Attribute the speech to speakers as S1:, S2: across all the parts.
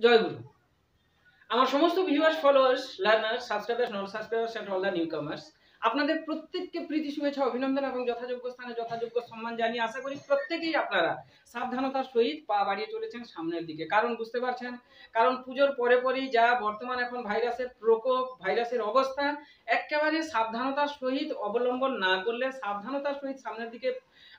S1: জয় গুরু। আমার সমস্ত viewers, followers, learners, subscribers, non subscribers and all the newcomers, আপনাদের প্রত্যেককে প্রীতি শুভেচ্ছা, অভিনন্দন এবং যথাযোগ্য স্থানে যথাযোগ্য সম্মান জানিয়ে আশা করি প্রত্যেকেই আপনারা সাবধানতার সহিত পা বাড়িয়ে চলেছেন সামনের দিকে। কারণ বুঝতে পারছেন, কারণ পুজোর পরে পরেই যা বর্তমান এখন ভাইরাসের প্রকোপ, ভাইরাসের অবস্থা, একেবারে সাবধানতার সহিত অবলম্বন না করলে, সাবধানতার সহিত সামনের দিকে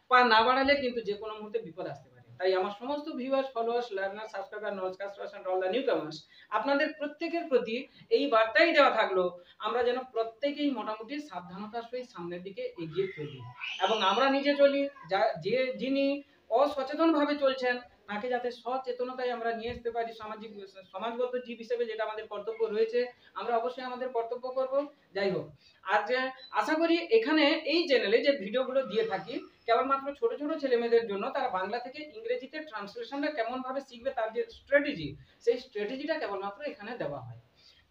S1: পা না বাড়ালে কিন্তু যে কোনো মুহূর্তে বিপদ আসতে পারে। তাই আমার সমস্ত viewers, followers, learner, subscriber, non subscribers and all the newcomers, আপনাদের প্রত্যেকের প্রতি এই বার্তাই দেওয়া থাকলো, আমরা যেন প্রত্যেকেই মোটামুটি সাবধানতার সহিত সামনের দিকে এগিয়ে চলি এবং আমরা নিজে চলি, যিনি অসচেতন ভাবে চলছেন তাকে যাতে সচেতনতায় আমরা নিয়ে আসতে পারি। সামাজিক সমাজগত জীব হিসেবে যেটা আমাদের কর্তব্য রয়েছে, আমরা অবশ্যই আমাদের কর্তব্য করব। যাই হোক, আজ আশা করি এখানে এই চ্যানেলে যে ভিডিওগুলো দিয়ে থাকি কেবলমাত্র ছোট ছোট ছেলে মেয়েদের জন্য, তারা বাংলা থেকে ইংরেজিতে ট্রান্সলেশনটা কেমন ভাবে শিখবে তার যে স্ট্র্যাটেজি, সেই স্ট্র্যাটেজিটা কেবলমাত্র এখানে দেওয়া হয়।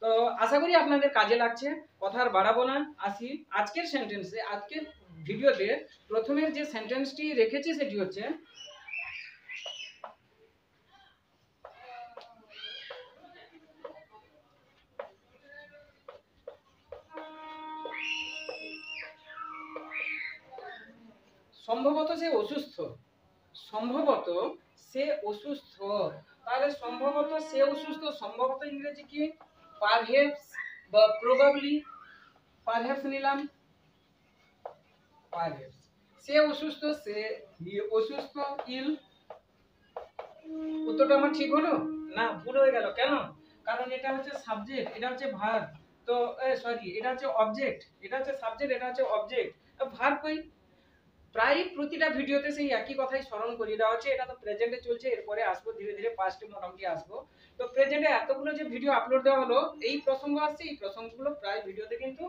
S1: তো আশা করি আপনাদের কাজে লাগছে। কথা আর বাড়াবো না, আসি আজকের সেন্টেন্সে। আজকের ভিডিওতে প্রথমের যে সেন্টেন্সটি রেখেছি সেটি হচ্ছে সম্ভবত সে অসুস্থ। সম্ভবত সে অসুস্থ। তাহলে সম্ভবত সে অসুস্থ, সম্ভবত ইংরেজি কি? পারহেপস বা প্রবাবলি। পারহেপস নিলাম, পারহেপস। সে অসুস্থ, সে অসুস্থ, ইল। উত্তরটা আমার ঠিক হলো না? ভুল হয়ে গেল কেন? কারণ এটা হচ্ছে সাবজেক্ট, এটা হচ্ছে ভার্ব। তো সরি, এটা হচ্ছে অবজেক্ট, এটা হচ্ছে সাবজেক্ট, এটা হচ্ছে অবজেক্ট। ভার্ব কই? প্রায় প্রতিটা ভিডিওতে সেই একই কথাই স্মরণ করিয়ে দেওয়া হচ্ছে। এটা তো প্রেজেন্টে চলছে, এরপরে আসবো ধীরে ধীরে পাস্টে মোটামুটি আসবো। তো প্রেজেন্টে এতগুলো যে ভিডিও আপলোড দেওয়া হলো, এই প্রসঙ্গ আসছে, এই প্রসঙ্গগুলো প্রায় ভিডিওতে কিন্তু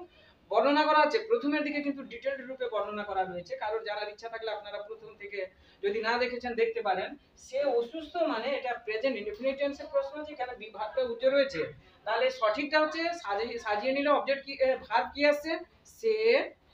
S1: বর্ণনা করা আছে। প্রথমের দিকে কিন্তু ডিটেইলড রূপে বর্ণনা করা রয়েছে। কারণ জানার ইচ্ছা থাকলে আপনারা প্রথম থেকে যদি না দেখেছেন দেখতে পারেন। সে অসুস্থ মানে এটা প্রেজেন্ট ইনডিফিনিট টেন্সের প্রশ্ন, যেখানে বিভাগটা উজ্জ্বল রয়েছে। তাহলে সঠিকটা হচ্ছে সাজিয়ে নিলে অবজেক্ট কি, ভার্ব কি আসছে? সে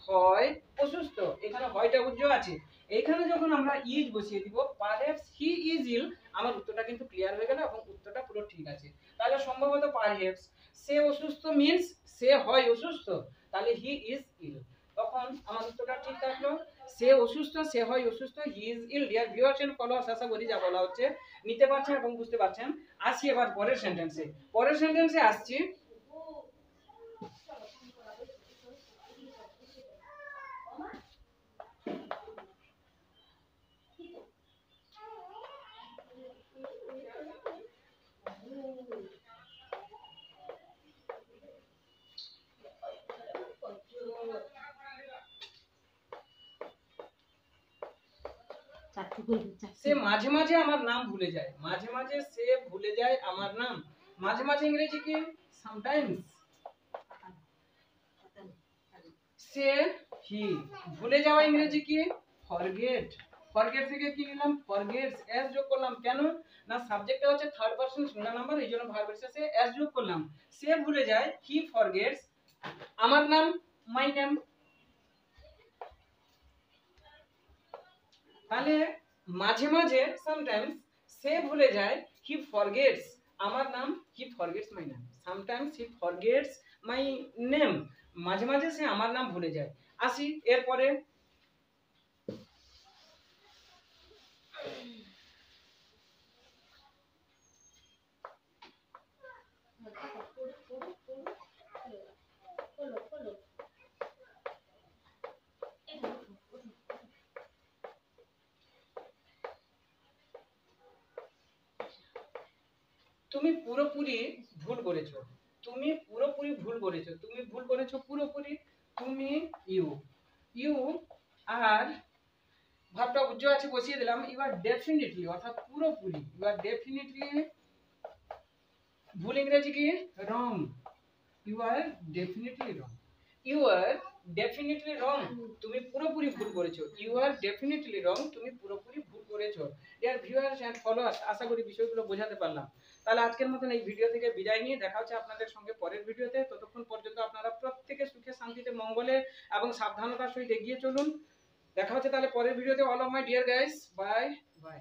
S1: হয় অসুস্থ। এখানে হয়টা উজ্জ্বল আছে। এখানে যখন আমরা ইজ বসিয়ে দিব, পারহ্যাপস হি ইজ ইল, আমার উত্তরটা কিন্তু ক্লিয়ার হয়ে গেল এবং উত্তরটা পুরো ঠিক আছে। তাহলে সম্ভবত পারহ্যাপস সে অসুস্থ মিন্স সে হয় অসুস্থ, তাহলে হি ইজ ইল। তখন আমার উত্তরটা ঠিক থাকলো। সে অসুস্থ, সে হয় অসুস্থ, he is ill. Dear viewers and followers, আশা করি যা বলা হচ্ছে নিতে পারছেন এবং বুঝতে পারছেন। আসি এবার পরের সেন্টেন্সে। পরের সেন্টেন্সে আসছি। সে মাঝে মাঝে আমার নাম ভুলে যায়। মাঝে মাঝে সে ভুলে যায় আমার নাম। মাঝে মাঝে ইংরেজি কি? সামটাইমস। সে হি ভুলে যাওয়া ইংরেজি কি? ফরগেট। ফরগেট থেকে কি নিলাম? ফরগেটস। এস যোগ করলাম কেন? না সাবজেক্টটা হচ্ছে থার্ড পারসন সিঙ্গুলার নাম্বার, এই জন্য ভার্বের শেষে এস যোগ করলাম। সে ভুলে যায়, হি ফরগেটস আমার নাম, মাই নেম। তাহলে মাঝে মাঝে সামটাইমস সে ভুলে যায়, হি ফরগেটস আমার নাম, he forgets my name. Sometimes he forgets my name, মাঝে মাঝে সে আমার নাম ভুলে যায়। আসি এরপরে। তুমি পুরোপুরি ভুল করেছো। তুমি পুরোপুরি ভুল করেছো। তুমি ভুল করেছো পুরোপুরি। তুমি ইউ, ইউ আর ভাবটা উজ্জ্বল আছে বসিয়ে দিলাম। ইউ আর ডেফিনেটলি, অর্থাৎ পুরোপুরি। ইউ আর ডেফিনেটলি ভুল ইংরেজি কি? Wrong. You are definitely wrong. You are definitely wrong, তুমি পুরোপুরি ভুল করেছো। ইউ আর ডেফিনেটলি রং, তুমি পুরোপুরি ভুল করেছো। ডিয়ার ভিউয়ার্স এন্ড ফলোয়ার্স, আশা করি বিষয়গুলো বোঝাতে পারলাম। তাহলে আজকের মতন এই ভিডিও থেকে বিদায় নিয়ে দেখা হচ্ছে আপনাদের সঙ্গে পরের ভিডিওতে। ততক্ষণ পর্যন্ত আপনারা প্রত্যেকে সুখে শান্তিতে মঙ্গলে এবং সাবধানতার সহিত এগিয়ে চলুন। দেখা হচ্ছে তাহলে পরের ভিডিওতে। All of my dear guys, bye bye.